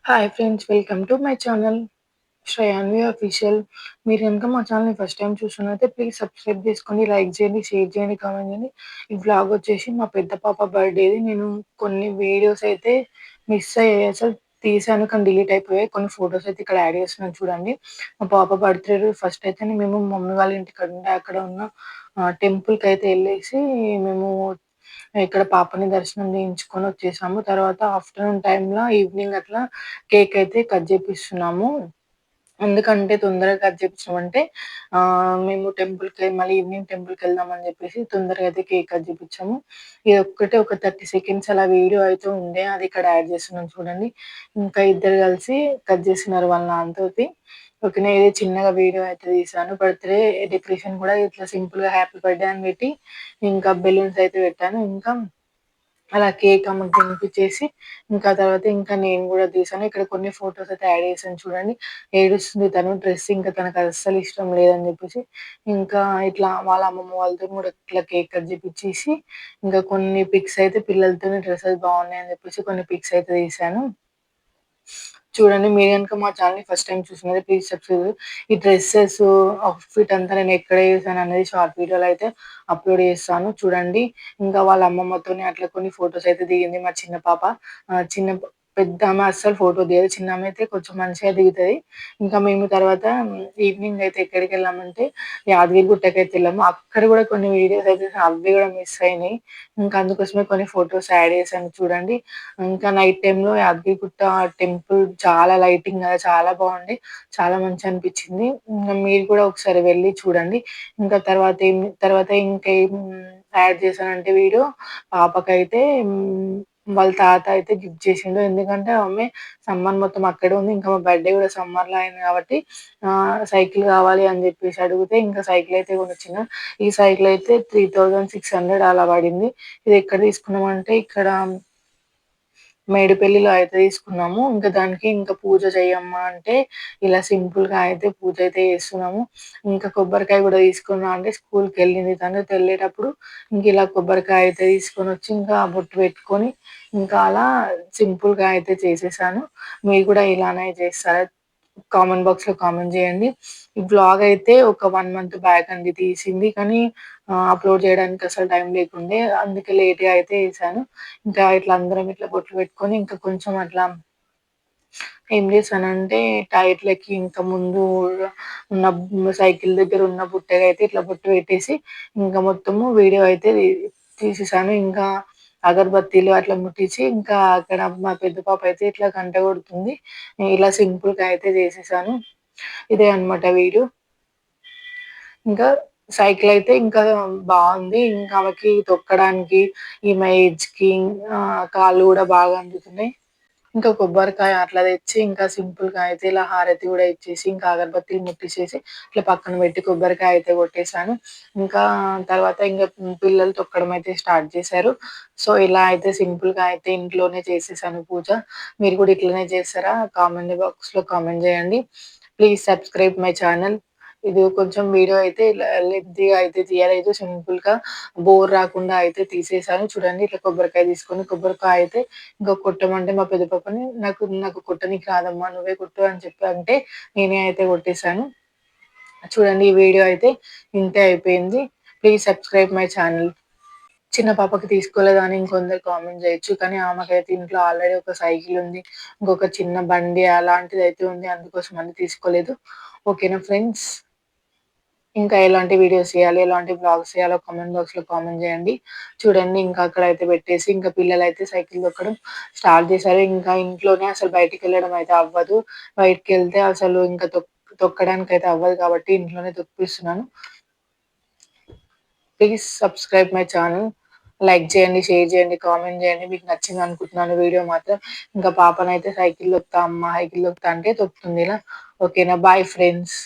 Hi friends, welcome to my channel Shreyanvi official. మీరు కనుక మా ఛానల్ని ఫస్ట్ టైం చూస్తున్నైతే ప్లీజ్ సబ్స్క్రైబ్ చేసుకోండి, లైక్ చేయండి, షేర్ చేయండి, కామెంట్ చేయండి. ఈ వ్లాగ్ వచ్చేసి మా పెద్ద పాప బర్త్డేది. నేను కొన్ని వీడియోస్ అయితే మిస్ అయ్యాయి, అసలు తీసాను కానీ డిలీట్ అయిపోయాయి. కొన్ని ఫొటోస్ అయితే ఇక్కడ యాడ్ చేస్తున్నాను చూడండి. మా పాప బర్త్డే ఫస్ట్ అయితే మేము మమ్మీ వాళ్ళ ఇంటికి ఉండే అక్కడ ఉన్న టెంపుల్కి అయితే వెళ్ళేసి మేము ఇక్కడ పాపని దర్శనం చేయించుకొని వచ్చేసాము. తర్వాత ఆఫ్టర్నూన్ టైంలో ఈవినింగ్ అట్లా కేక్ అయితే కట్ చేపిస్తున్నాము. ఎందుకంటే తొందరగా కట్ చేపించామంటే మేము టెంపుల్‌కి మళ్ళీ ఈవినింగ్ టెంపుల్‌కెళ్దామని చెప్పేసి తొందరగా అయితే కేక్ కట్ చేపించాము. ఇది ఒక్కటే ఒక 30 సెకండ్స్ అలా వీడియో అయితే ఉండే. అది ఇక్కడ యాడ్ చేస్తున్నాను చూడండి. ఇంకా ఇద్దరు కలిసి కట్ చేస్తున్నారు వాళ్ళ నాన్నతోటి. ఓకేనా, ఇది చిన్నగా వీడియో అయితే తీశాను. బర్త్‌డే డెకరేషన్ కూడా ఇట్లా సింపుల్‌గా హ్యాపీ బర్త్‌డే అని పెట్టి ఇంకా బెలూన్స్ అయితే పెట్టాను. ఇంకా అలా కేక్ ఆమెకు తినిపిచ్చేసి, ఇంకా తర్వాత ఇంకా నేను గూడా తీశాను. ఇక్కడ కొన్ని ఫోటోస్ అయితే యాడ్ చేశాను చూడండి. ఏడుస్తుంది తను. డ్రెస్ ఇంకా తనకు అస్సలు ఇష్టం లేదని జెప్పేసి, ఇంకా ఇట్లా వాళ్ళ అమ్మమ్మ వాళ్ళతోని గూడా ఇట్లా కేక్ కట్ జేపిచ్చేసి, ఇంకా కొన్ని పిక్స్ అయితే పిల్లలతోని డ్రెసెస్ బాగున్నాయని జెప్పేసి కొన్ని పిక్స్ అయితే తీశాను. చూడండి, మీరు గనుక మా ఛానెల్‌ని ఫస్ట్ టైమ్ చూస్తున్నట్లయితే ప్లీజ్ సబ్స్క్రైబ్. ఈ డ్రెసెస్, అవుట్‌ఫిట్ అంతా నేను ఎక్కడ చేశాననేది షార్ట్ వీడియోలో అయితే అప్‌లోడ్ చేస్తాను చూడండి. ఇంకా వాళ్ళ అమ్మమ్మతోని అట్లా కొన్ని ఫోటోస్ అయితే దిగింది మా చిన్న పాప. పెద్దామె అస్సలు ఫోటో దిగదు. చిన్నామె అయితే కొంచెం మంచిగా దిగుతది. ఇంకా మేము తర్వాత ఈవినింగ్ అయితే ఎక్కడికెళ్ళామంటే యాదగిరి గుట్టకైతే వెళ్ళాము. అక్కడ గూడా కొన్ని వీడియోస్ అయితే అవి గూడా మిస్ అయినాయి. ఇంకా అందుకోసమే కొన్ని ఫోటోస్ యాడ్ చేశాను చూడండి. ఇంకా నైట్ టైమ్‌లో యాదగిరిగుట్ట టెంపుల్ చాలా లైటింగ్ కదా! చాలా బాగుంది. చాలా మంచిగా అనిపించింది. మీరు కూడా ఒకసారి వెళ్లి చూడండి. ఇంకా తర్వాత ఇంకేం యాడ్ చేశానంటే వీడియో పాపకైతే వాళ్ళ తాత అయితే గిఫ్ట్ చేసిండు. ఎందుకంటే ఆమె సమ్మర్ మొత్తం అక్కడే ఉంది. ఇంకా మా బర్త్‌డే కూడా సమ్మర్‌లో అయింది కాబట్టి సైకిల్ కావాలి అని చెప్పేసి అడిగితే ఇంకా సైకిల్ అయితే కొనిచ్చిన. ఈ సైకిల్ అయితే 3600 అలా పడింది. ఇది ఎక్కడ తీసుకున్నామంటే ఇక్కడ మేడిపల్లిలో అయితే తీసుకున్నాము. ఇంకా దానికి ఇంకా పూజ చెయ్యమ్మా అంటే ఇలా సింపుల్‌గా అయితే పూజ అయితే చేస్తున్నాము. ఇంకా కొబ్బరికాయ గూడా తీసుకున్నా అంటే స్కూల్‌కెళ్ళింది తను. వెళ్ళేటప్పుడు ఇంక ఇలా కొబ్బరికాయ అయితే తీసుకొనొచ్చి ఇంకా బొట్టు పెట్టుకొని ఇంకా అలా సింపుల్‌గా అయితే చేసేసాను. మీరు కూడా ఇలానే చేస్తారా? కామెంట్ బాక్స్‌లో కామెంట్ చేయండి. ఈ వ్లాగ్ అయితే ఒక 1 మంత్ బ్యాక్ అండి తీసింది. కానీ అప్‌లోడ్ చేయడానికి అసలు టైం లేకుండే. అందుకే లేట్‌గా అయితే చేశాను. ఇంకా ఇట్లా అందరం ఇట్లా బొట్లు పెట్టుకొని ఇంకా కొంచెం అట్లా ఏం చేశానంటే టైర్‌లకి ఇంకా ముందు ఉన్న సైకిల్ దగ్గర ఉన్న బుట్టకైతే ఇట్లా బొట్టు పెట్టేసి ఇంకా మొత్తము వీడియో అయితే తీసేసాను. ఇంకా అగరబత్తీలు అట్లా ముట్టించి ఇంకా అక్కడ మా పెద్ద పాప అయితే ఇట్లా గంట కొడుతుంది. ఇలా సింపుల్‌గా అయితే చేసేసాను. ఇదే అన్నమాట వీడియో. ఇంకా సైకిల్ అయితే ఇంకా బావుంది. ఇంకా ఆమెకి తొక్కడానికి ఈమె ఏజ్‌కి కాళ్ళు గూడా బాగా అందుతున్నాయి. ఇంకా కొబ్బరికాయ అట్లా తెచ్చి ఇంకా సింపుల్‌గా అయితే ఇలా హారతి గూడా ఇచ్చేసి, ఇంకా అగరబత్తిలు ముట్టిచ్చేసి ఇట్లా పక్కన పెట్టి కొబ్బరికాయ అయితే కొట్టేసాను. ఇంకా తర్వాత పిల్లలు తొక్కడం అయితే స్టార్ట్ చేశారు. సో, ఇలా అయితే సింపుల్‌గా అయితే ఇంట్లోనే చేసేసాను పూజ. మీరు కూడా ఇట్లనే చేస్తారా? కామెంట్ బాక్స్‌లో కామెంట్ చేయండి. Please subscribe my channel. ఇది కొంచెం వీడియో అయితే లెంతీగా అయితే తీయలేదు. సింపుల్‌గా బోర్ రాకుండా అయితే తీసేసాను. చూడండి, ఇట్లా కొబ్బరికాయ తీసుకొని కొబ్బరికాయ అయితే ఇంకా కొట్టమంటే మా పెద్ద పాపని నాకు కొట్టనీకి రాదమ్మా, నువ్వే కొట్టు అని చెప్పి అంటే నేనే అయితే కొట్టేసాను. చూడండి, ఈ వీడియో అయితే ఇంతే అయిపోయింది. Please subscribe my channel. చిన్న పాపకి తీసుకోలేదా అని ఇంకొందరు కామెంట్ చేయొచ్చు. కానీ ఆమెకైతే ఇంట్లో ఆల్రెడీ ఒక సైకిల్ ఉంది. ఇంకొక చిన్న బండి అలాంటిదైతే ఉంది. అందుకోసమని తీసుకోలేదు. ఓకేనా ఫ్రెండ్స్? ఇంకా ఎలాంటి వీడియోస్ చేయాలి, ఎలాంటి వ్లాగ్స్ చేయాలో కామెంట్ బాక్స్‌లో కామెంట్ చేయండి. చూడండి, ఇంకా అక్కడైతే పెట్టేసి ఇంకా పిల్లలైతే సైకిల్ తొక్కడం స్టార్ట్ చేశారు. ఇంకా ఇంట్లోనే అసలు బయటికెళ్ళడం అయితే అవ్వదు. బయటికెళ్తే అసలు ఇంకా తొక్కడానికైతే అవ్వదు కాబట్టి ఇంట్లోనే తొక్కిపిస్తున్నాను. Please subscribe my channel. Like చేయండి, షేర్ చేయండి, కామెంట్ చేయండి. మీకు నచ్చిందనుకుంటున్నాను వీడియో మాత్రం. ఇంకా పాపనైతే సైకిల్ తొక్కుతా అమ్మ, సైకిల్ తొక్కుతా అంటే తొక్కుతుంది ఇలా. ఓకేనా? Bye friends.